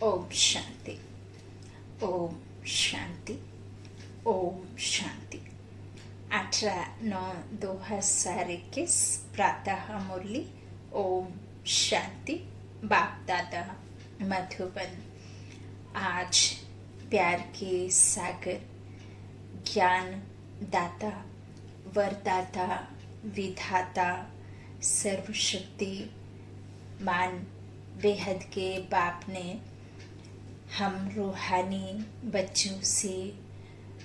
ओम शांति। ओम शांति। ओम शांति। 18/9/2021 प्रातः मुरली। ओम शांति। बाप दादा मधुबन। आज प्यार के सागर, ज्ञान दाता, वरदाता, विधाता, सर्वशक्ति मान बेहद के बाप ने हम रूहानी बच्चों से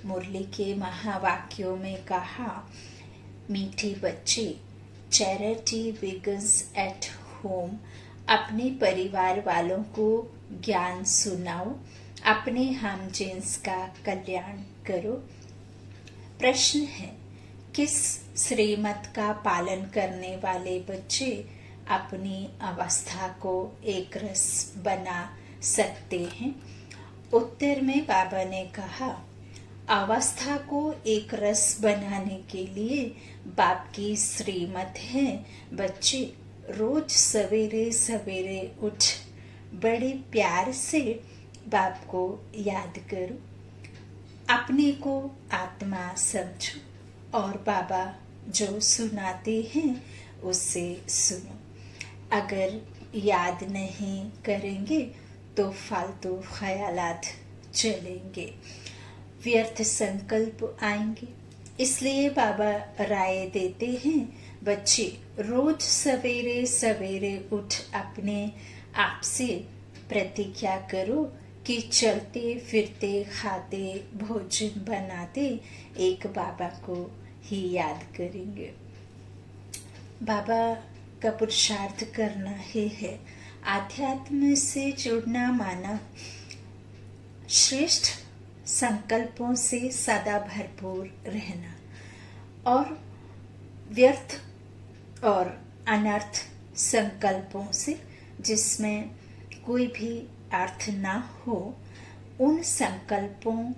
मुरली के महावाक्यों में कहा, मीठे बच्चे, चैरिटी बिगिंस एट होम। अपने परिवार वालों को ज्ञान सुनाओ, अपने हम जिन्स का कल्याण करो। प्रश्न है, किस श्रीमत का पालन करने वाले बच्चे अपनी अवस्था को एक रस बना सकते हैं? उत्तर में बाबा ने कहा, अवस्था को एक रस बनाने के लिए बाप की श्रीमत है, बच्चे रोज सवेरे सवेरे उठ बड़े प्यार से बाप को याद करो, अपने को आत्मा समझो और बाबा जो सुनाते हैं उससे सुनो। अगर याद नहीं करेंगे तो फालतू ख्यालात चलेंगे, व्यर्थ संकल्प आएंगे। इसलिए बाबा राय देते हैं, बच्चे रोज सवेरे सवेरे उठ अपने आप से प्रतिज्ञा करो कि चलते फिरते खाते भोजन बनाते एक बाबा को ही याद करेंगे। बाबा का पुरुषार्थ करना ही है। आध्यात्म से जुड़ना माना श्रेष्ठ संकल्पों से सदा भरपूर रहना और व्यर्थ और अनर्थ संकल्पों से, जिसमें कोई भी अर्थ ना हो, उन संकल्पों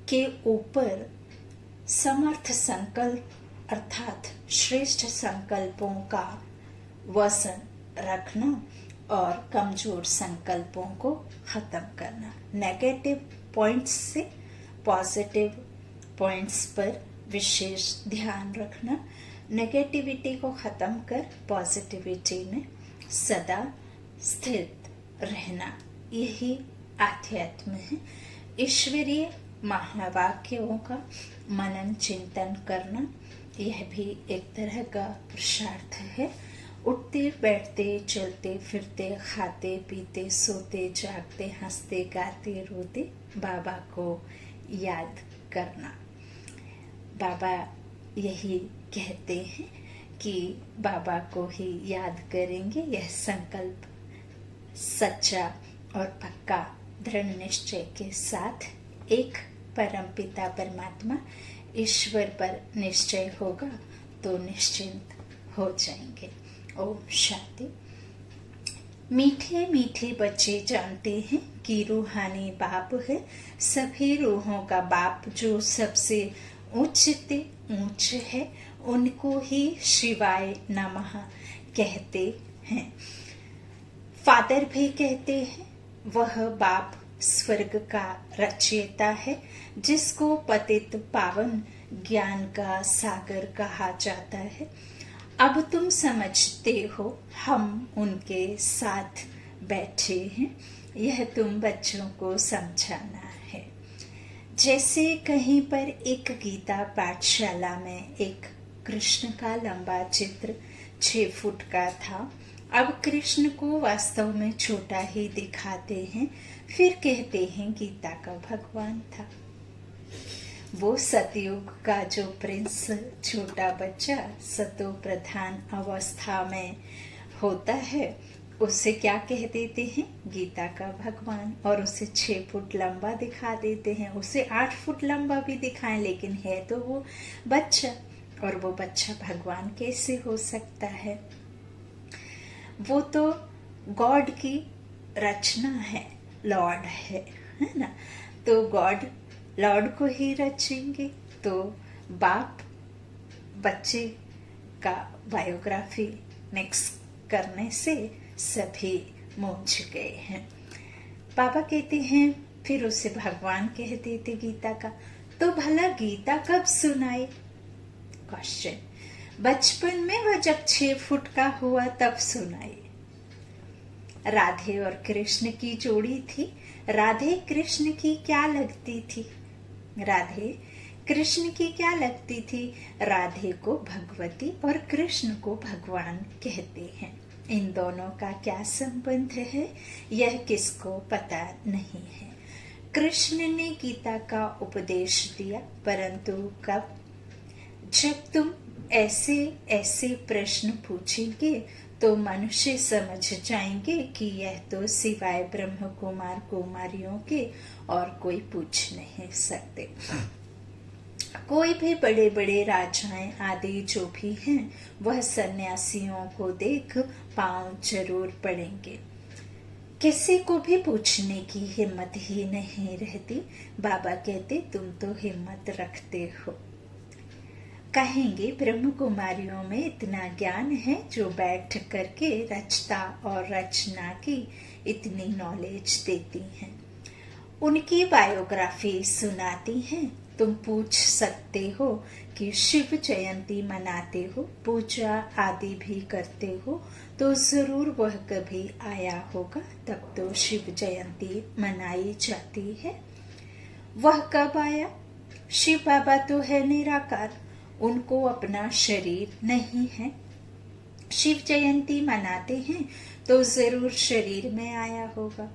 के ऊपर समर्थ संकल्प अर्थात श्रेष्ठ संकल्पों का वसन रखना और कमजोर संकल्पों को खत्म करना। नेगेटिव पॉइंट्स से पॉजिटिव पॉइंट्स पर विशेष ध्यान रखना, नेगेटिविटी को खत्म कर पॉजिटिविटी में सदा स्थित रहना, यही आध्यात्म है। ईश्वरीय महावाक्यों का मनन चिंतन करना, यह भी एक तरह का पुरुषार्थ है। उठते बैठते चलते फिरते खाते पीते सोते जागते हंसते गाते रोते बाबा को याद करना। बाबा यही कहते हैं कि बाबा को ही याद करेंगे। यह संकल्प सच्चा और पक्का दृढ़ निश्चय के साथ एक परमपिता परमात्मा ईश्वर पर निश्चय होगा तो निश्चिंत हो जाएंगे। ओम शांति। मीठे मीठे बच्चे जानते हैं कि रूहानी बाप है सभी रूहों का बाप, जो सबसे ऊंचते ऊंच है, उनको ही शिवाय नमः कहते हैं। फादर भी कहते हैं, वह बाप स्वर्ग का रचयिता है, जिसको पतित पावन ज्ञान का सागर कहा जाता है। अब तुम समझते हो हम उनके साथ बैठे हैं, यह तुम बच्चों को समझाना है। जैसे कहीं पर एक गीता पाठशाला में एक कृष्ण का लंबा चित्र 6 फुट का था। अब कृष्ण को वास्तव में छोटा ही दिखाते हैं, फिर कहते हैं गीता का भगवान था। वो सतयुग का जो प्रिंस छोटा बच्चा सतो प्रधान अवस्था में होता है, उसे क्या कह देते हैं? गीता का भगवान। और उसे 6 फुट लंबा दिखा देते हैं, उसे 8 फुट लंबा भी दिखाएं, लेकिन है तो वो बच्चा। और वो बच्चा भगवान कैसे हो सकता है? वो तो गॉड की रचना है, लॉर्ड है ना? तो गॉड लॉर्ड को ही रचेंगे। तो बाप बच्चे का बायोग्राफी मिक्स करने से सभी मूझ गए हैं। पापा कहते हैं फिर उसे भगवान कह देते गीता का, तो भला गीता कब सुनाए? क्वेश्चन, बचपन में वह जब 6 फुट का हुआ तब सुनाए। राधे और कृष्ण की जोड़ी थी। राधे कृष्ण की क्या लगती थी? राधे कृष्ण की क्या लगती थी? राधे को भगवती और कृष्ण को भगवान कहते हैं। इन दोनों का क्या संबंध है यह किसको पता नहीं है। कृष्ण ने गीता का उपदेश दिया, परंतु कब? जब तुम ऐसे ऐसे प्रश्न पूछेंगे तो मनुष्य समझ जाएंगे कि यह तो सिवाय ब्रह्म कुमार कुमारियों के और कोई पूछ नहीं सकते। कोई भी बड़े बड़े राजाएं आदि जो भी हैं वह सन्यासियों को देख पांव जरूर पड़ेंगे। किसी को भी पूछने की हिम्मत ही नहीं रहती। बाबा कहते तुम तो हिम्मत रखते हो। कहेंगे ब्रह्म कुमारियों में इतना ज्ञान है जो बैठ करके रचता और रचना की इतनी नॉलेज देती हैं। उनकी बायोग्राफी सुनाती हैं। तुम पूछ सकते हो कि शिव जयंती मनाते हो, पूजा आदि भी करते हो, तो जरूर वह कभी आया होगा, तब तो शिव जयंती मनाई जाती है। वह कब आया? शिव बाबा तो है निराकार, उनको अपना शरीर नहीं है। शिव जयंती मनाते हैं तो जरूर शरीर में आया होगा।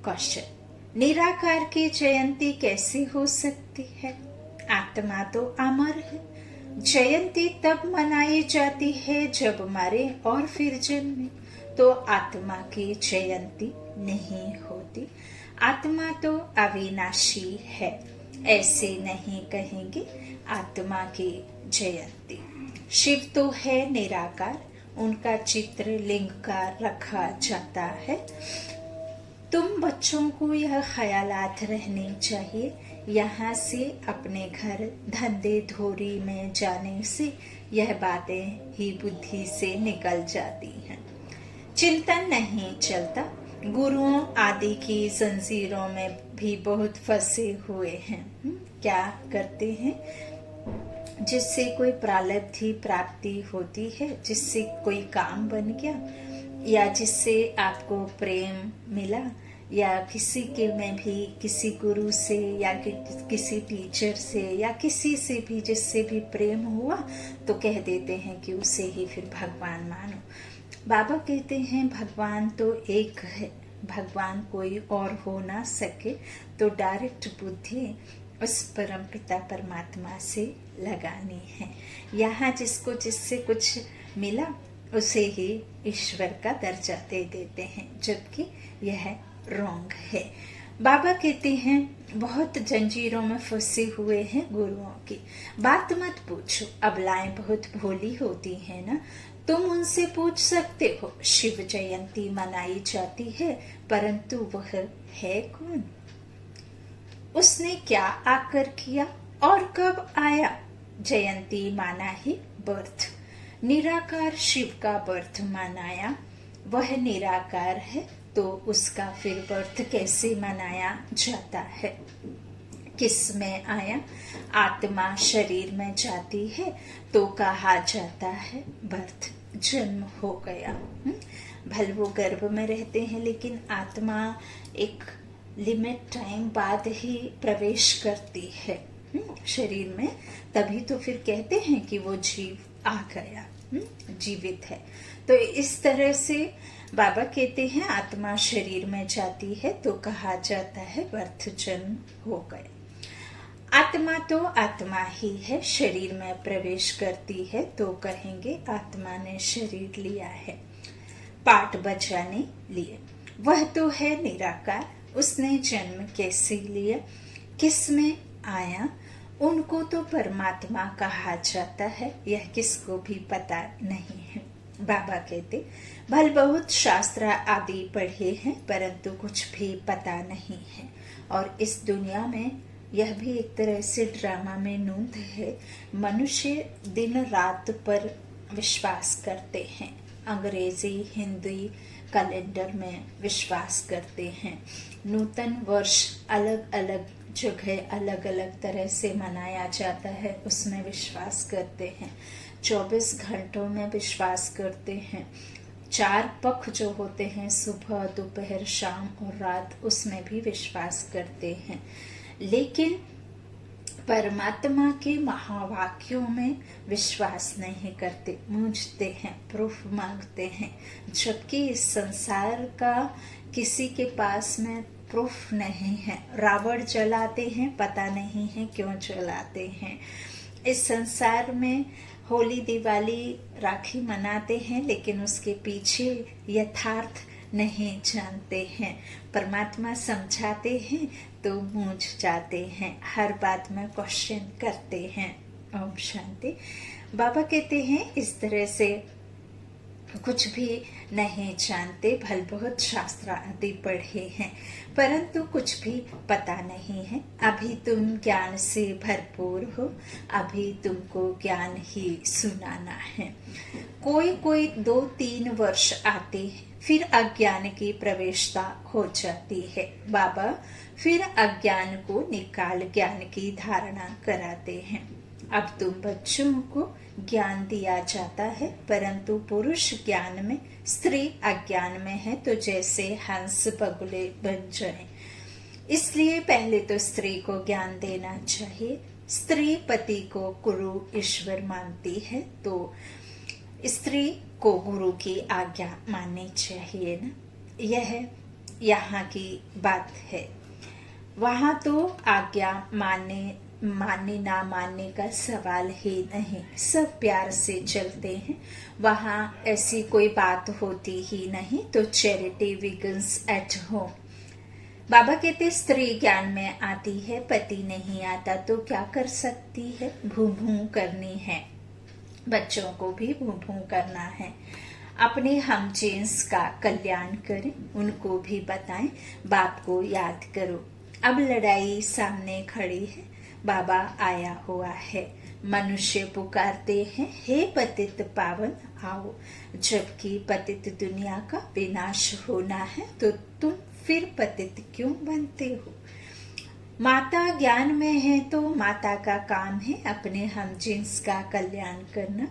क्वेश्चन, निराकार की जयंती कैसे हो सकती है? आत्मा तो अमर है। जयंती तब मनाई जाती है जब मरे और फिर जन्मे, तो आत्मा की जयंती नहीं होती। आत्मा तो अविनाशी है, ऐसे नहीं कहेंगे आत्मा की जयंती। शिव तो है निराकार, उनका चित्र लिंग का रखा जाता है। तुम बच्चों को यह ख्यालात रहने चाहिए, यहाँ से अपने घर धंधे धोरी में जाने से यह बातें ही बुद्धि से निकल जाती हैं। चिंतन नहीं चलता। गुरुओं आदि की जंजीरों में भी बहुत फंसे हुए हैं। क्या करते हैं? जिससे कोई प्रारब्ध प्राप्ति होती है, जिससे कोई काम बन गया, या जिससे आपको प्रेम मिला, या किसी के में भी किसी गुरु से या किसी टीचर से या किसी से भी जिससे भी प्रेम हुआ, तो कह देते हैं कि उसे ही फिर भगवान मानो। बाबा कहते हैं भगवान तो एक है, भगवान कोई और हो ना सके, तो डायरेक्ट बुद्धि उस परम पिता परमात्मा से लगानी है। यहाँ जिसको जिससे कुछ मिला उसे ही ईश्वर का दर्जा दे देते हैं, जबकि यह रॉन्ग है। बाबा कहते हैं बहुत जंजीरों में फंसे हुए हैं गुरुओं की बात मत पूछो। अबलाएं बहुत भोली होती हैं ना, तुम उनसे पूछ सकते हो। शिव जयंती मनाई जाती है, परंतु वह है कौन? उसने क्या आकर किया और कब आया? जयंती माना ही बर्थ। निराकार शिव का बर्थ मनाया, वह निराकार है, तो उसका फिर बर्थ कैसे मनाया जाता है? किस में आया? आत्मा शरीर में जाती है तो कहा जाता है बर्थ, जन्म हो गया। भले वो गर्भ में रहते हैं, लेकिन आत्मा एक लिमिट टाइम बाद ही प्रवेश करती है शरीर में, तभी तो फिर कहते हैं कि वो जीव आ गया, जीवित है। तो इस तरह से बाबा कहते हैं आत्मा शरीर में जाती है तो कहा जाता है बर्थ, जन्म हो गया। आत्मा तो आत्मा ही है, शरीर में प्रवेश करती है तो कहेंगे आत्मा ने शरीर लिया है पाठ बजाने लिए। वह तो है निराकार, उसने जन्म कैसे लिया, किस में आया, उनको तो परमात्मा कहा जाता है, यह किसको भी पता नहीं है। बाबा कहते भल बहुत शास्त्र आदि पढ़े हैं, परंतु कुछ भी पता नहीं है। और इस दुनिया में यह भी एक तरह से ड्रामा में नूंद है। मनुष्य दिन रात पर विश्वास करते हैं, अंग्रेजी, हिंदी, कैलेंडर में विश्वास करते हैं। नूतन वर्ष अलग अलग जगह अलग अलग तरह से मनाया जाता है, उसमें विश्वास करते हैं। 24 घंटों में विश्वास करते हैं। 4 पख जो होते हैं, सुबह, दोपहर, शाम और रात, उसमें भी विश्वास करते हैं। लेकिन परमात्मा के महावाक्यों में विश्वास नहीं करते, मूंझते हैं, प्रूफ मांगते हैं, जबकि इस संसार का किसी के पास में प्रूफ नहीं है। रावण जलाते हैं, पता नहीं है क्यों जलाते हैं। इस संसार में होली, दिवाली, राखी मनाते हैं, लेकिन उसके पीछे यथार्थ नहीं जानते हैं। परमात्मा समझाते हैं तो मूझ जाते हैं, हर बात में क्वेश्चन करते हैं। ओम शांति। बाबा कहते हैं इस तरह से कुछ भी नहीं जानते, भल बहुत शास्त्र आदि पढ़े हैं, परंतु कुछ भी पता नहीं है। अभी तुम ज्ञान से भरपूर हो, अभी तुमको ज्ञान ही सुनाना है। कोई कोई 2-3 वर्ष आते हैं, फिर अज्ञान की प्रवेशता हो जाती है। बाबा फिर अज्ञान को निकाल ज्ञान की धारणा कराते हैं। अब तुम बच्चों को ज्ञान दिया जाता है, परंतु पुरुष ज्ञान में, स्त्री अज्ञान में है, तो जैसे हंस बगुले बन जाए। इसलिए पहले तो स्त्री को ज्ञान देना चाहिए। स्त्री पति को गुरु ईश्वर मानती है, तो स्त्री को गुरु की आज्ञा माननी चाहिए ना। यह यहाँ की बात है। वहाँ तो आज्ञा मानने ना मानने का सवाल ही नहीं, सब प्यार से चलते हैं। वहाँ ऐसी कोई बात होती ही नहीं। तो चैरिटी बिगिंस एट होम। बाबा कहते स्त्री ज्ञान में आती है, पति नहीं आता, तो क्या कर सकती है? भू भू करनी है। बच्चों को भी भू भू करना है। अपने हम जेंस का कल्याण करें, उनको भी बताएं, बाप को याद करो। अब लड़ाई सामने खड़ी है, बाबा आया हुआ है। मनुष्य पुकारते हैं, हे पतित पावन आओ। जबकि पतित दुनिया का विनाश होना है, तो तुम फिर पतित क्यों बनते हो? माता ज्ञान में है, तो माता का काम है अपने हम जिन्स का कल्याण करना।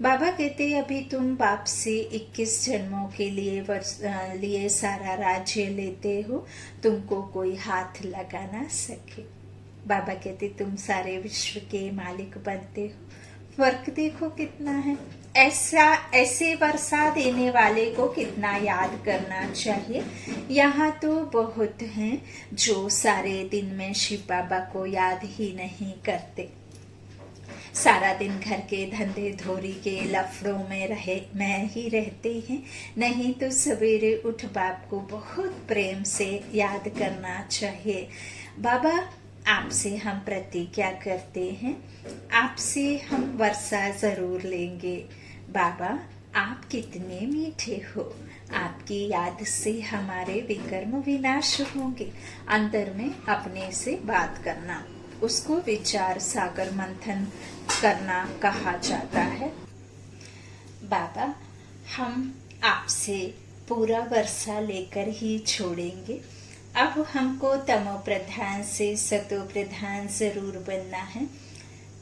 बाबा कहते अभी तुम बाप से 21 जन्मों के लिए सारा राज्य लेते हो, तुमको कोई हाथ लगा ना सके। बाबा कहते तुम सारे विश्व के मालिक बनते हो। फर्क देखो कितना है। ऐसे वर्षा देने वाले को कितना याद करना चाहिए। यहाँ तो बहुत हैं जो सारे दिन में शिव बाबा को याद ही नहीं करते। सारा दिन घर के धंधे धोरी के लफड़ों में ही रहते हैं। नहीं तो सवेरे उठ बाप को बहुत प्रेम से याद करना चाहिए। बाबा आपसे हम प्रतिज्ञा करते हैं, आपसे हम वर्षा जरूर लेंगे। बाबा आप कितने मीठे हो, आपकी याद से हमारे विकर्म विनाश होंगे। अंदर में अपने से बात करना, उसको विचार सागर मंथन करना कहा जाता है। बाबा हम आपसे पूरा वर्षा लेकर ही छोड़ेंगे। अब हमको तमो प्रधान से सतो प्रधान जरूर बनना है,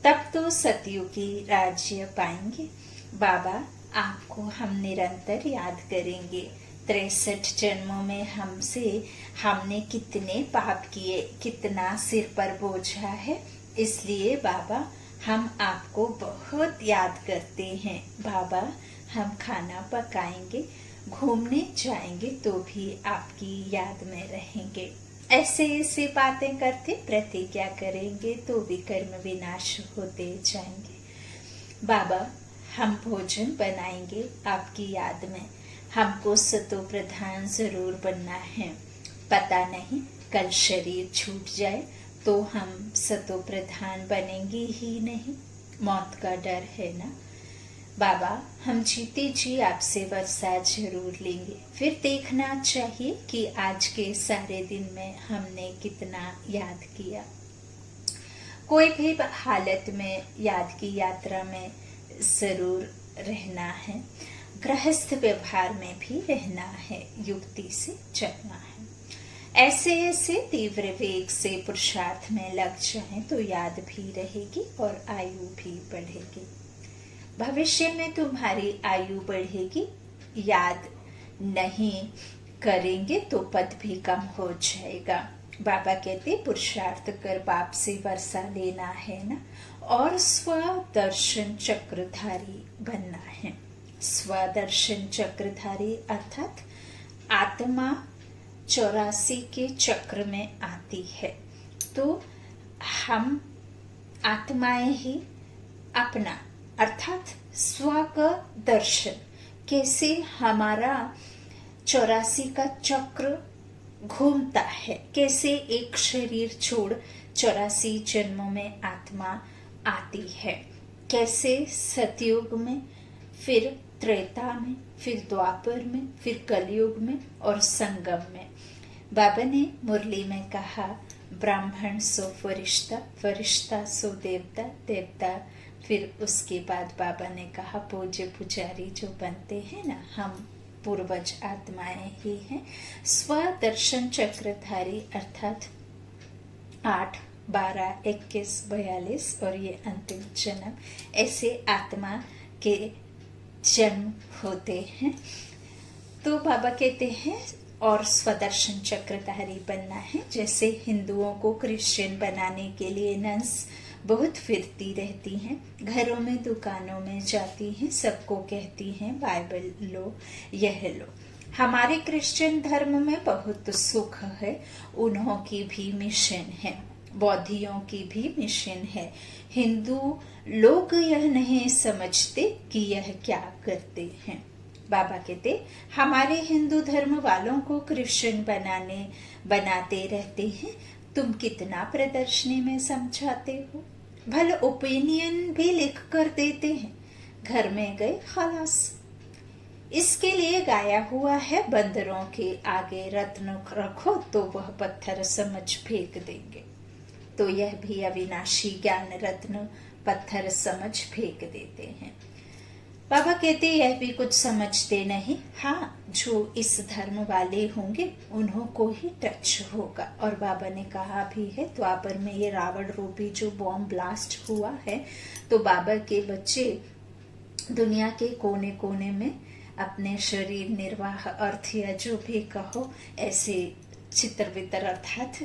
तब तो सतयुगी राज्य पाएंगे। बाबा आपको हम निरंतर याद करेंगे। 63 जन्मों में हमने कितने पाप किए, कितना सिर पर बोझा है। इसलिए बाबा हम आपको बहुत याद करते हैं। बाबा हम खाना पकाएंगे, घूमने जाएंगे, तो भी आपकी याद में रहेंगे। ऐसे बातें करते प्रतिज्ञा करेंगे तो विकर्म विनाश होते जाएंगे। बाबा हम भोजन बनाएंगे आपकी याद में। हमको सतो प्रधान जरूर बनना है। पता नहीं कल शरीर छूट जाए तो हम सतो प्रधान बनेंगे ही नहीं, मौत का डर है ना। बाबा हम जीते जी आपसे वर्षा जरूर लेंगे। फिर देखना चाहिए कि आज के सारे दिन में हमने कितना याद किया। कोई भी हालत में याद की यात्रा में जरूर रहना है। गृहस्थ व्यवहार में भी रहना है, युक्ति से चलना है। ऐसे ऐसे तीव्र वेग से पुरुषार्थ में लग जाएं तो याद भी रहेगी और आयु भी बढ़ेगी। भविष्य में तुम्हारी आयु बढ़ेगी। याद नहीं करेंगे तो पद भी कम हो जाएगा। बाबा कहते पुरुषार्थ कर बाप से वर्षा लेना है ना, और स्वदर्शन चक्रधारी बनना है। स्वदर्शन चक्रधारी अर्थात आत्मा 84 के चक्र में आती है, तो हम आत्माएं ही अपना अर्थात स्व का दर्शन, कैसे हमारा 84 का चक्र घूमता है, कैसे एक शरीर छोड़ 84 जन्मों में आत्मा आती है, कैसे सतयुग में, फिर त्रेता में, फिर द्वापर में, फिर कलयुग में और संगम में। बाबा ने मुरली में कहा ब्राह्मण सो फरिश्ता, फरिश्ता सो देवता, देवता। फिर उसके बाद बाबा ने कहा पूज्य पुजारी जो बनते हैं ना, हम पूर्वज आत्माएं ही हैं। स्वदर्शन चक्रधारी अर्थात 8, 12, 21, 42 और ये अंतिम जन्म, ऐसे आत्मा के जन्म होते हैं। तो बाबा कहते हैं और स्वदर्शन चक्रधारी बनना है। जैसे हिंदुओं को क्रिश्चियन बनाने के लिए नन्स बहुत फिरती रहती हैं, घरों में दुकानों में जाती हैं, सबको कहती हैं बाइबल लो, यह लो। हमारे क्रिश्चियन धर्म में बहुत सुख है, उन्हों की भी मिशन है, बौद्धियों की भी मिशन है। हिंदू लोग यह नहीं समझते कि यह क्या करते हैं। बाबा कहते हमारे हिंदू धर्म वालों को क्रिश्चियन बनाते रहते हैं, तुम कितना प्रदर्शनी में समझाते हो, भले ओपिनियन भी लिख कर देते हैं, घर में गए खलास। इसके लिए गाया हुआ है बंदरों के आगे रत्न रखो तो वह पत्थर समझ फेंक देंगे। तो यह भी अविनाशी ज्ञान रत्न पत्थर समझ फेंक देते हैं। बाबा कहते यह भी कुछ समझते नहीं। हाँ, जो इस धर्म वाले होंगे उन्हों को ही टच होगा। और बाबा ने कहा भी है द्वापर में ये रावण रूपी जो बॉम्ब ब्लास्ट हुआ है, तो बाबा के बच्चे दुनिया के कोने कोने में अपने शरीर निर्वाह अर्थ या जो भी कहो ऐसे चित्र वितर अर्थात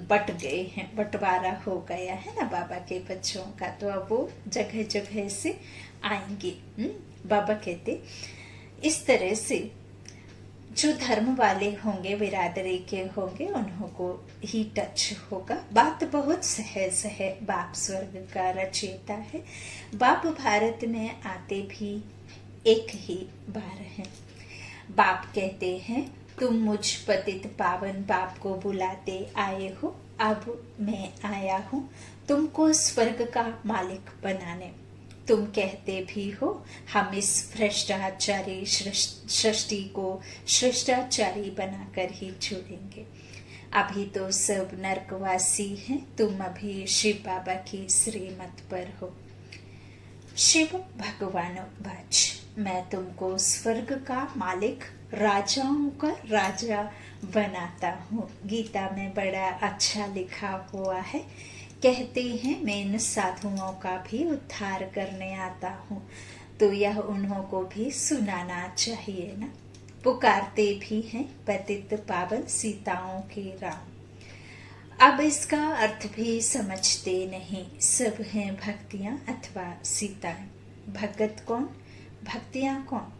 बट गए हैं, बंटवारा हो गया है ना बाबा के बच्चों का। तो अब वो जगह जगह से आएंगे। बाबा कहते इस तरह से जो धर्म वाले होंगे, बिरादरी के होंगे, उन्हों को ही टच होगा। बात बहुत सहज है। बाप स्वर्ग का रचयिता है। बाप भारत में आते भी एक ही बार है। बाप कहते हैं तुम मुझ पतित पावन बाप को बुलाते आए हो, अब मैं आया हूँ तुमको स्वर्ग का मालिक बनाने। तुम कहते भी हो हम इस भ्रष्टाचारी सृष्टि को श्रेष्ठाचारी बनाकर ही छोड़ेंगे। अभी तो सब नरकवासी हैं, तुम अभी शिव बाबा की श्रीमत पर हो। शिव भगवान बाज, मैं तुमको स्वर्ग का मालिक, राजाओं का राजा बनाता हूँ। गीता में बड़ा अच्छा लिखा हुआ है, कहते हैं मैं इन साधुओं का भी उद्धार करने आता हूँ। तो यह उन्हों को भी सुनाना चाहिए ना। पुकारते भी हैं पतित पावन सीताओं के राम। अब इसका अर्थ भी समझते नहीं। सब हैं भक्तियां अथवा सीताएं। भगत कौन, भक्तियां कौन?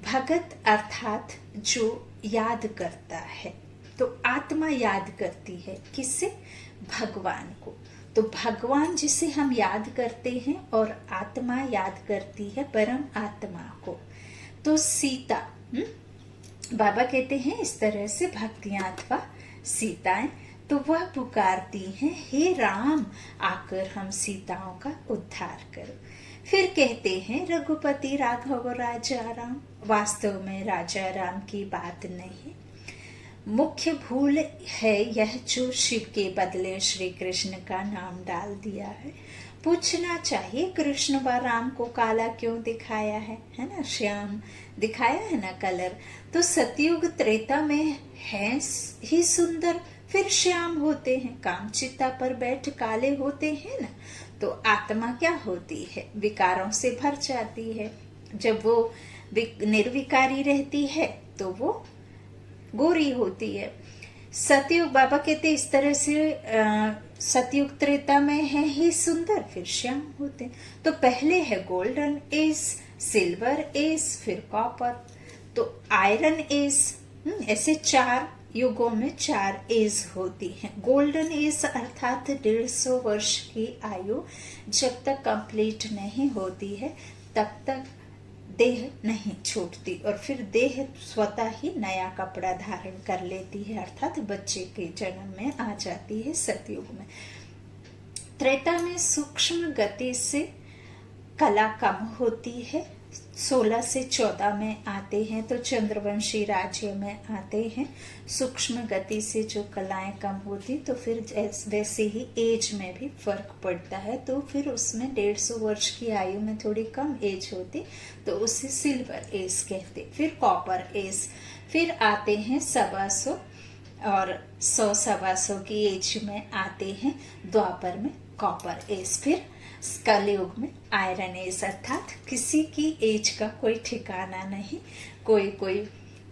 भगत अर्थात जो याद करता है। तो आत्मा याद करती है किससे? भगवान को। तो भगवान जिसे हम याद करते हैं और आत्मा याद करती है परम आत्मा को। तो सीता बाबा कहते हैं इस तरह से भक्तियां अथवा सीताएं, तो वह पुकारती हैं हे राम आकर हम सीताओं का उद्धार करो। फिर कहते हैं रघुपति राघव राजा राम। वास्तव में राजा राम की बात नहीं। मुख्य भूल है यह जो शिव के बदले श्री कृष्ण का नाम डाल दिया है। पूछना चाहिए कृष्ण व राम को काला क्यों दिखाया है ना, श्याम दिखाया है ना कलर। तो सतयुग त्रेता में है ही सुंदर, फिर श्याम होते हैं, कामचिता पर बैठ काले होते हैं ना। तो आत्मा क्या होती है, विकारों से भर जाती है। जब वो निर्विकारी रहती है तो वो गोरी होती है। सतयुग, बाबा कहते इस तरह से सतयुग त्रेता में है ही सुंदर, फिर श्याम होते हैं। तो पहले है गोल्डन एज, सिल्वर एज, फिर कॉपर, तो आयरन एज। ऐसे 4 युगों में 4 एज होती हैं। गोल्डन एज अर्थात 150 वर्ष की आयु जब तक कंप्लीट नहीं होती है तब तक देह नहीं छूटती, और फिर देह स्वतः ही नया कपड़ा धारण कर लेती है, अर्थात बच्चे के जन्म में आ जाती है सतयुग में। त्रेता में सूक्ष्म गति से कला कम होती है, 16 से 14 में आते हैं तो चंद्रवंशी राज्य में आते हैं। सूक्ष्म गति से जो कलाएं कम होती तो फिर वैसे ही एज में भी फर्क पड़ता है, तो फिर उसमें 150 वर्ष की आयु में थोड़ी कम एज होती तो उसे सिल्वर एज कहते। फिर कॉपर एज, फिर आते हैं 125 और 100-125 की एज में आते हैं द्वापर में कॉपर एज। फिर कलयुग में आयरन एज, अर्थात किसी की एज का कोई ठिकाना नहीं, कोई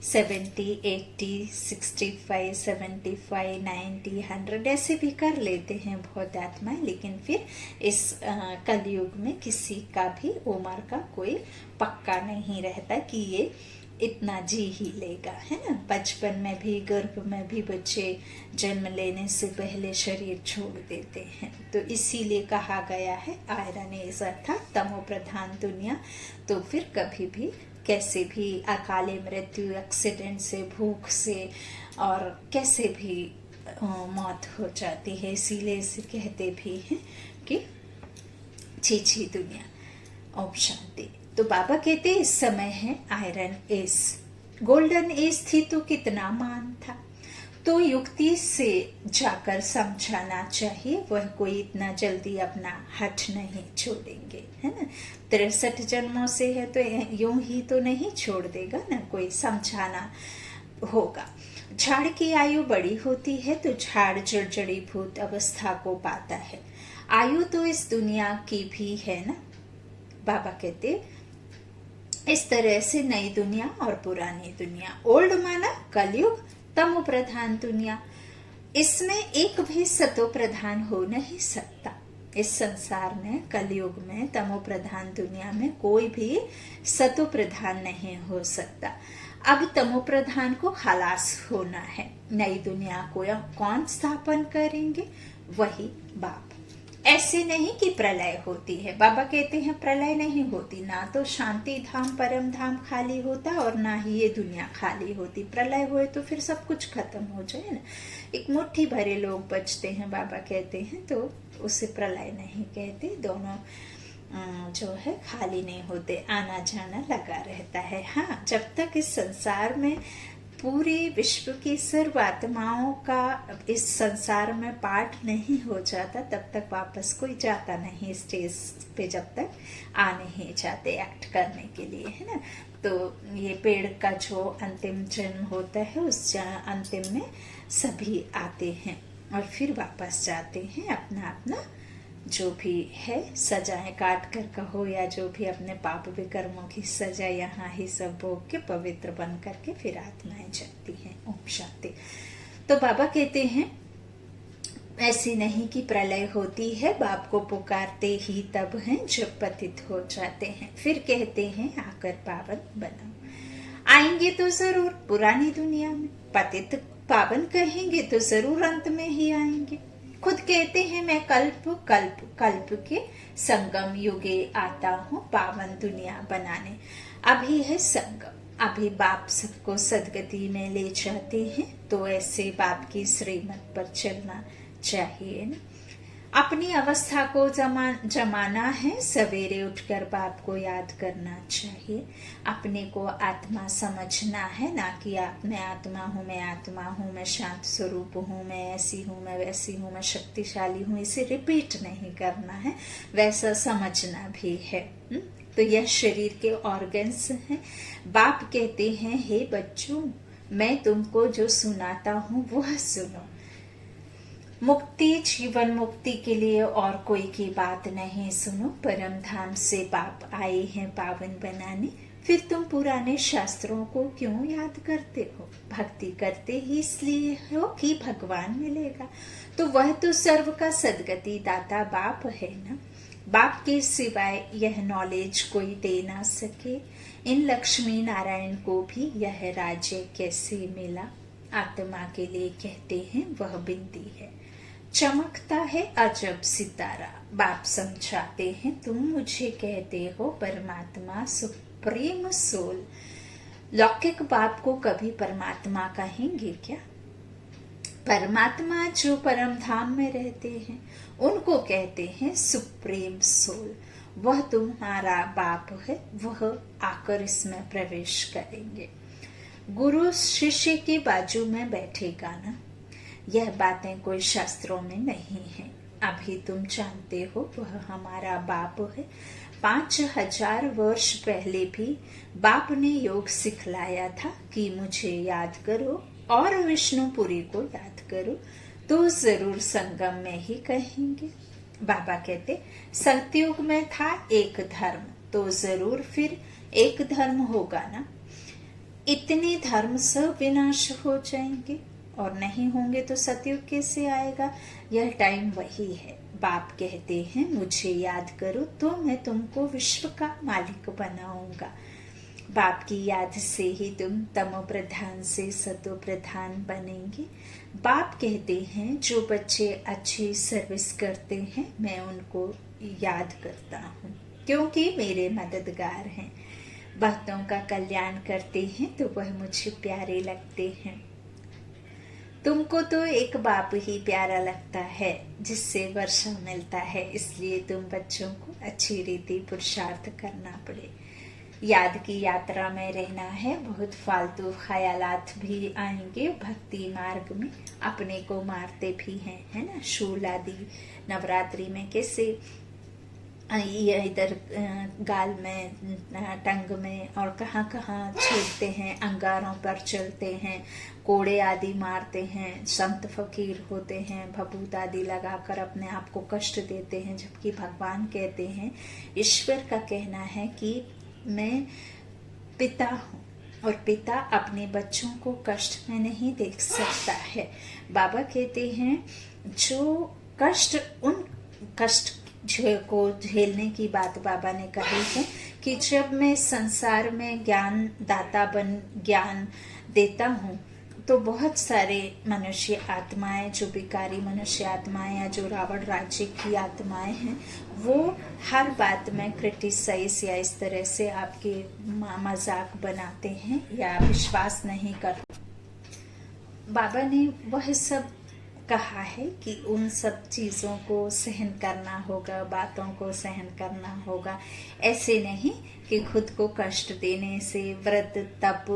70, 80, 65, 75, 90, 100 ऐसे भी कर लेते हैं बहुत आत्माएं। लेकिन फिर इस कलयुग में किसी का भी उम्र का कोई पक्का नहीं रहता कि ये इतना जी ही लेगा, है ना। बचपन में भी, गर्भ में भी बच्चे जन्म लेने से पहले शरीर छोड़ देते हैं। तो इसीलिए कहा गया है आयरन एज अर्थात तमो प्रधान दुनिया। तो फिर कभी भी कैसे भी अकाले मृत्यु, एक्सीडेंट से, भूख से और कैसे भी मौत हो जाती है। इसीलिए इसे कहते भी हैं कि छी दुनिया। ओम शांति। तो बाबा कहते इस समय है आयरन एज। गोल्डन एज थी तो कितना मान था, तो युक्ति से जाकर समझाना चाहिए, वह कोई इतना जल्दी अपना हठ नहीं छोड़ेंगे, है ना। 63 जन्मों से है तो यूं ही तो नहीं छोड़ देगा ना, कोई समझाना होगा। झाड़ की आयु बड़ी होती है तो झाड़ जड़ीभूत अवस्था को पाता है। आयु तो इस दुनिया की भी है ना। बाबा कहते इस तरह से नई दुनिया और पुरानी दुनिया। ओल्ड माना कलयुग, तमो प्रधान दुनिया, इसमें एक भी सतो प्रधान हो नहीं सकता। इस संसार में, कलयुग में, तमो प्रधान दुनिया में कोई भी सतो प्रधान नहीं हो सकता। अब तमो प्रधान को खलास होना है। नई दुनिया को कौन स्थापन करेंगे? वही बाप। ऐसे नहीं कि प्रलय होती है। बाबा कहते हैं प्रलय नहीं होती, ना तो शांति धाम परम धाम खाली होता और ना ही ये दुनिया खाली होती। प्रलय हुए तो फिर सब कुछ खत्म हो जाए ना, एक मुट्ठी भरे लोग बचते हैं बाबा कहते हैं, तो उसे प्रलय नहीं कहते। दोनों जो है खाली नहीं होते, आना जाना लगा रहता है। हाँ, जब तक इस संसार में पूरे विश्व की सर्व आत्माओं का इस संसार में पाठ नहीं हो जाता तब तक वापस कोई जाता नहीं स्टेज पे, जब तक आ नहीं जाते एक्ट करने के लिए, है ना। तो ये पेड़ का जो अंतिम जन्म होता है उस अंतिम में सभी आते हैं और फिर वापस जाते हैं अपना अपना जो भी है सजाएं काट कर कहो, या जो भी अपने पाप विकर्मों की सजा यहाँ ही सब भोग के पवित्र बन करके फिर आत्माएं जाती हैं। ओम शांति। तो बाबा कहते हैं ऐसी नहीं कि प्रलय होती है, बाप को पुकारते ही तब हैं जब पतित हो जाते हैं। फिर कहते हैं आकर पावन बनाओ। आएंगे तो जरूर पुरानी दुनिया में, पतित पावन कहेंगे तो जरूर अंत में ही आएंगे। खुद कहते हैं मैं कल्प के संगम युगे आता हूँ पावन दुनिया बनाने। अभी है संगम, अभी बाप सबको सदगति में ले जाते हैं, तो ऐसे बाप की श्रीमत पर चलना चाहिए ना। अपनी अवस्था को जमाना है, सवेरे उठकर बाप को याद करना चाहिए। अपने को आत्मा समझना है, ना कि मैं आत्मा हूँ, मैं आत्मा हूँ, मैं शांत स्वरूप हूँ, मैं ऐसी हूँ, मैं वैसी हूँ, मैं शक्तिशाली हूँ। इसे रिपीट नहीं करना है, वैसा समझना भी है। तो यह शरीर के ऑर्गन्स हैं। बाप कहते हैं, हे बच्चों, मैं तुमको जो सुनाता हूँ वह सुनो। मुक्ति, जीवन मुक्ति के लिए और कोई की बात नहीं सुनो। परम धाम से बाप आए हैं पावन बनाने, फिर तुम पुराने शास्त्रों को क्यों याद करते हो? भक्ति करते ही इसलिए हो कि भगवान मिलेगा। तो वह तो सर्व का सदगति दाता बाप है ना। बाप के सिवाय यह नॉलेज कोई दे ना सके। इन लक्ष्मी नारायण को भी यह राज्य कैसे मिला? आत्मा के लिए कहते हैं वह बिंदी है, चमकता है अजब सितारा। बाप समझाते हैं, तुम मुझे कहते हो परमात्मा, सुप्रीम सोल। लौकिक बाप को कभी परमात्मा कहेंगे क्या? परमात्मा जो परम धाम में रहते हैं उनको कहते हैं सुप्रीम सोल। वह तुम्हारा बाप है, वह आकर इसमें प्रवेश करेंगे। गुरु शिष्य के बाजू में बैठेगा ना। यह बातें कोई शास्त्रों में नहीं है। अभी तुम जानते हो वह हमारा बाप है। 5000 वर्ष पहले भी बाप ने योग सिखलाया था कि मुझे याद करो और विष्णुपुरी को याद करो, तो जरूर संगम में ही कहेंगे। बाबा कहते, सतयुग में था एक धर्म, तो जरूर फिर एक धर्म होगा ना। इतने धर्म सब विनाश हो जाएंगे और नहीं होंगे तो सतयुग कैसे आएगा? यह टाइम वही है। बाप कहते हैं, मुझे याद करो तो मैं तुमको विश्व का मालिक बनाऊंगा। बाप की याद से ही तुम तमो प्रधान से सतो प्रधान बनेंगे। बाप कहते हैं, जो बच्चे अच्छी सर्विस करते हैं मैं उनको याद करता हूँ, क्योंकि मेरे मददगार हैं। भक्तों का कल्याण करते हैं तो वह मुझे प्यारे लगते हैं। तुमको तो एक बाप ही प्यारा लगता है जिससे वर्षा मिलता है, इसलिए तुम बच्चों को अच्छी रीति पुरुषार्थ करना पड़े। याद की यात्रा में रहना है। बहुत फालतू ख्यालात भी आएंगे। भक्ति मार्ग में अपने को मारते भी हैं, है ना। शूल आदि नवरात्रि में कैसे ये इधर गाल में, टंग में और कहाँ कहाँ छेड़ते हैं, अंगारों पर चलते हैं, कोड़े आदि मारते हैं, संत फकीर होते हैं, भभूत आदि लगाकर अपने आप को कष्ट देते हैं। जबकि भगवान कहते हैं, ईश्वर का कहना है कि मैं पिता हूँ और पिता अपने बच्चों को कष्ट में नहीं देख सकता है। बाबा कहते हैं, जो कष्ट, उन कष्ट को झेलने की बात बाबा ने कही है कि जब मैं संसार में ज्ञान दाता बन ज्ञान देता हूँ तो बहुत सारे मनुष्य आत्माएं, जो बिकारी मनुष्य आत्माएं या जो रावण राज्य की आत्माएं हैं, वो हर बात में क्रिटिसाइज या इस तरह से आपके मजाक बनाते हैं या विश्वास नहीं करते। बाबा ने वह सब कहा है कि उन सब चीज़ों को सहन करना होगा, बातों को सहन करना होगा। ऐसे नहीं कि खुद को कष्ट देने से, व्रत तप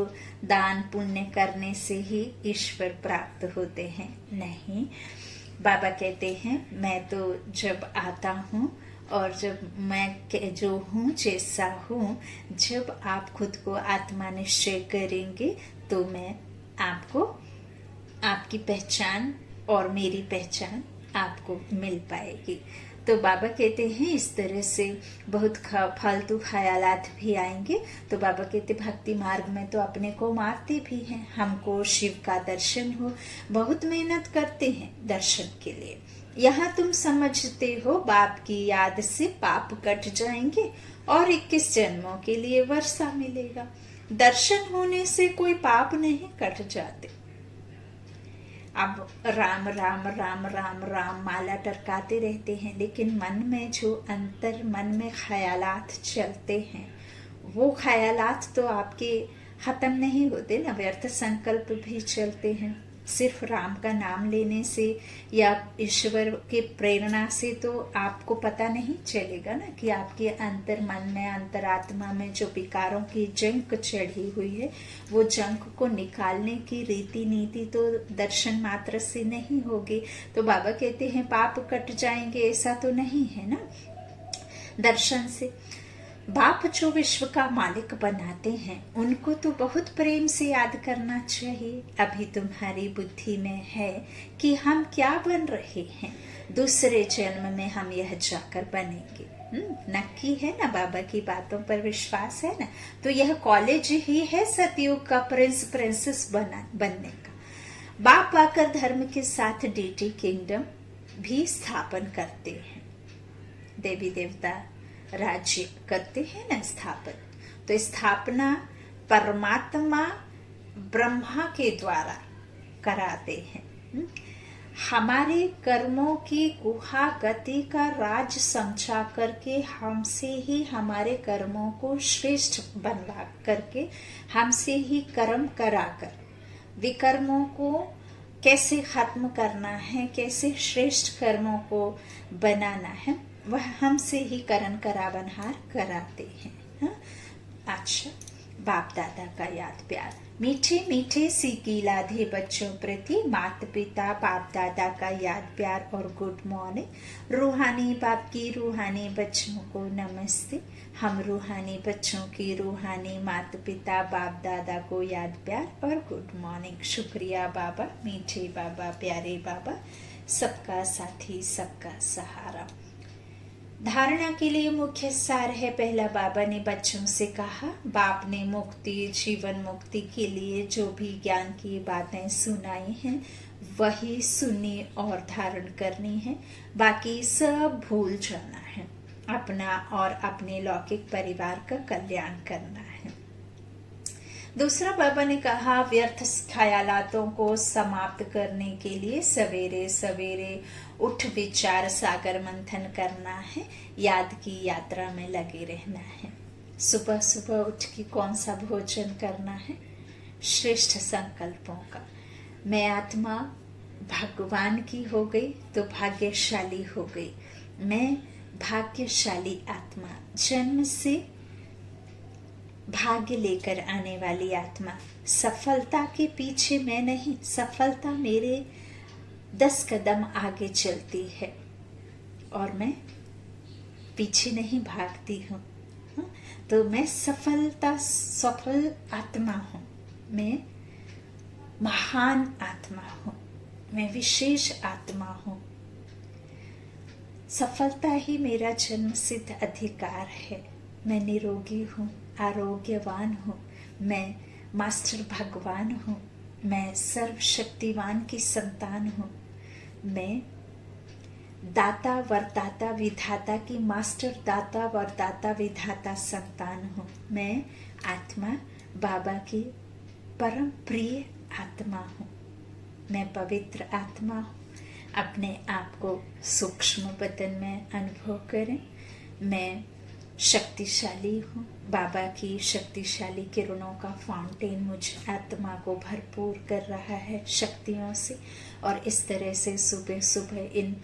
दान पुण्य करने से ही ईश्वर प्राप्त होते हैं। नहीं, बाबा कहते हैं, मैं तो जब आता हूँ और जब मैं जो हूँ जैसा हूँ, जब आप खुद को आत्मा निश्चय करेंगे तो मैं आपको, आपकी पहचान और मेरी पहचान आपको मिल पाएगी। तो बाबा कहते हैं इस तरह से बहुत फालतू ख्यालात भी आएंगे। तो बाबा कहते भक्ति मार्ग में तो अपने को मारते भी हैं। हमको शिव का दर्शन हो, बहुत मेहनत करते हैं दर्शन के लिए। यहाँ तुम समझते हो बाप की याद से पाप कट जाएंगे और 21 जन्मों के लिए वर्षा मिलेगा। दर्शन होने से कोई पाप नहीं कट जाते। अब राम राम राम राम राम माला टरकाते रहते हैं, लेकिन मन में जो अंतर मन में ख्यालात चलते हैं, वो ख्यालात तो आपके खत्म नहीं होते ना। व्यर्थ संकल्प भी चलते हैं। सिर्फ राम का नाम लेने से या ईश्वर के प्रेरणा से तो आपको पता नहीं चलेगा ना कि आपके अंतर मन में, अंतरात्मा में जो विकारों की जंग चढ़ी हुई है, वो जंग को निकालने की रीति नीति तो दर्शन मात्र से नहीं होगी। तो बाबा कहते हैं पाप कट जाएंगे, ऐसा तो नहीं है ना। दर्शन से बाप जो विश्व का मालिक बनाते हैं उनको तो बहुत प्रेम से याद करना चाहिए। अभी तुम्हारी बुद्धि में है कि हम क्या बन रहे हैं, दूसरे जन्म में हम यह जाकर बनेंगे। नक्की है ना, बाबा की बातों पर विश्वास है ना। तो यह कॉलेज ही है सतयुग का प्रिंस प्रिंसेस बनने का। बाप आकर धर्म के साथ डीटी किंगडम भी स्थापन करते हैं। देवी देवता राज्य करते हैं ना स्थापन। तो स्थापना परमात्मा ब्रह्मा के द्वारा कराते हैं। हमारे कर्मों की गुहा गति का राज समझा करके हमसे ही हमारे कर्मों को श्रेष्ठ बनवा करके हमसे ही कर्म कराकर विकर्मों को कैसे खत्म करना है, कैसे श्रेष्ठ कर्मों को बनाना है, वह हमसे ही करण करावनहार कराते हैं। अच्छा, बाप दादा का याद प्यार। मीठे मीठे सीखी लाधे बच्चों प्रति माता पिता बाप दादा का याद प्यार और गुड मॉर्निंग। रूहानी बाप की रूहानी बच्चों को नमस्ते। हम रूहानी बच्चों की रूहानी माता पिता बाप दादा को याद प्यार और गुड मॉर्निंग। शुक्रिया बाबा, मीठे बाबा, प्यारे बाबा, सबका साथी सबका सहारा। धारणा के लिए मुख्य सार है। पहला, बाबा ने बच्चों से कहा, बाप ने मुक्ति, जीवन मुक्ति के लिए जो भी ज्ञान की बातें सुनाई हैं वही सुननी और धारण करनी है, बाकी सब भूल जाना है। अपना और अपने लौकिक परिवार का कल्याण करना है। दूसरा, बाबा ने कहा, व्यर्थ ख्यालातों को समाप्त करने के लिए सवेरे सवेरे उठ विचार सागर मंथन करना है, याद की यात्रा में लगे रहना है। सुबह सुबह उठ के कौन सा भोजन करना है? श्रेष्ठ संकल्पों का। मैं आत्मा भगवान की हो गई तो भाग्यशाली हो गई। मैं भाग्यशाली आत्मा, जन्म से भाग्य लेकर आने वाली आत्मा। सफलता के पीछे मैं नहीं, सफलता मेरे 10 कदम आगे चलती है और मैं पीछे नहीं भागती हूँ। तो मैं सफल आत्मा हूँ, मैं महान आत्मा हूँ, मैं विशेष आत्मा हूँ। सफलता ही मेरा जन्म सिद्ध अधिकार है। मैं निरोगी हूँ, आरोग्यवान हूँ, मैं मास्टर भगवान हूँ, मैं सर्वशक्तिवान की संतान हूँ, मैं दाता वरदाता विधाता की मास्टर दाता वरदाता विधाता संतान हूँ। मैं आत्मा बाबा की परम प्रिय आत्मा हूँ, मैं पवित्र आत्मा हूँ। अपने आप को सूक्ष्म बदन में अनुभव करें। मैं शक्तिशाली हूँ, बाबा की शक्तिशाली किरणों का फाउंटेन मुझ आत्मा को भरपूर कर रहा है शक्तियों से। और इस तरह से सुबह सुबह इन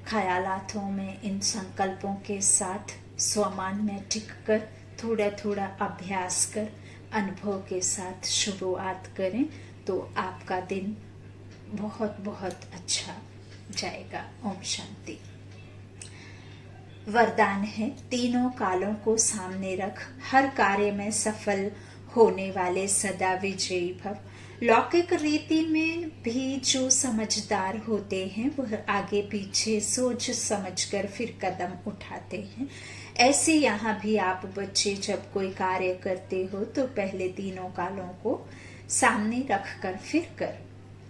ख्यालातों में, इन संकल्पों के साथ स्वमान में टिक कर थोड़ा थोड़ा अभ्यास कर अनुभव के साथ शुरुआत करें तो आपका दिन बहुत बहुत अच्छा जाएगा। ओम शांति। वरदान है, तीनों कालों को सामने रख हर कार्य में सफल होने वाले सदा विजयी भव। लौकिक रीति में भी जो समझदार होते हैं वह आगे पीछे सोच समझकर फिर कदम उठाते हैं। ऐसे यहाँ भी आप बच्चे जब कोई कार्य करते हो तो पहले तीनों कालों को सामने रखकर फिर कर।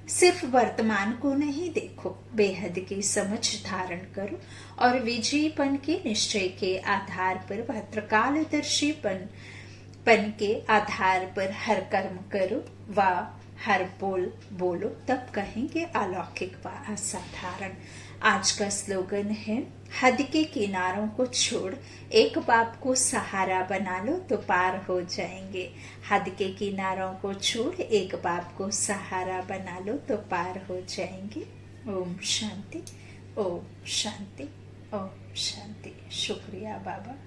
सिर्फ वर्तमान को नहीं देखो, बेहद की समझ धारण करो और विजयीपन के निश्चय के आधार पर, भद्रकालदर्शीपन के आधार पर हर कर्म करो व हर बोल बोलो, तब कहेंगे अलौकिक व असाधारण। आज का स्लोगन है, हद के किनारों को छोड़ एक बाप को सहारा बना लो तो पार हो जाएंगे। हद के किनारों को छोड़ एक बाप को सहारा बना लो तो पार हो जाएंगे। ओम शांति, ओम शांति, ओम शांति। शुक्रिया बाबा।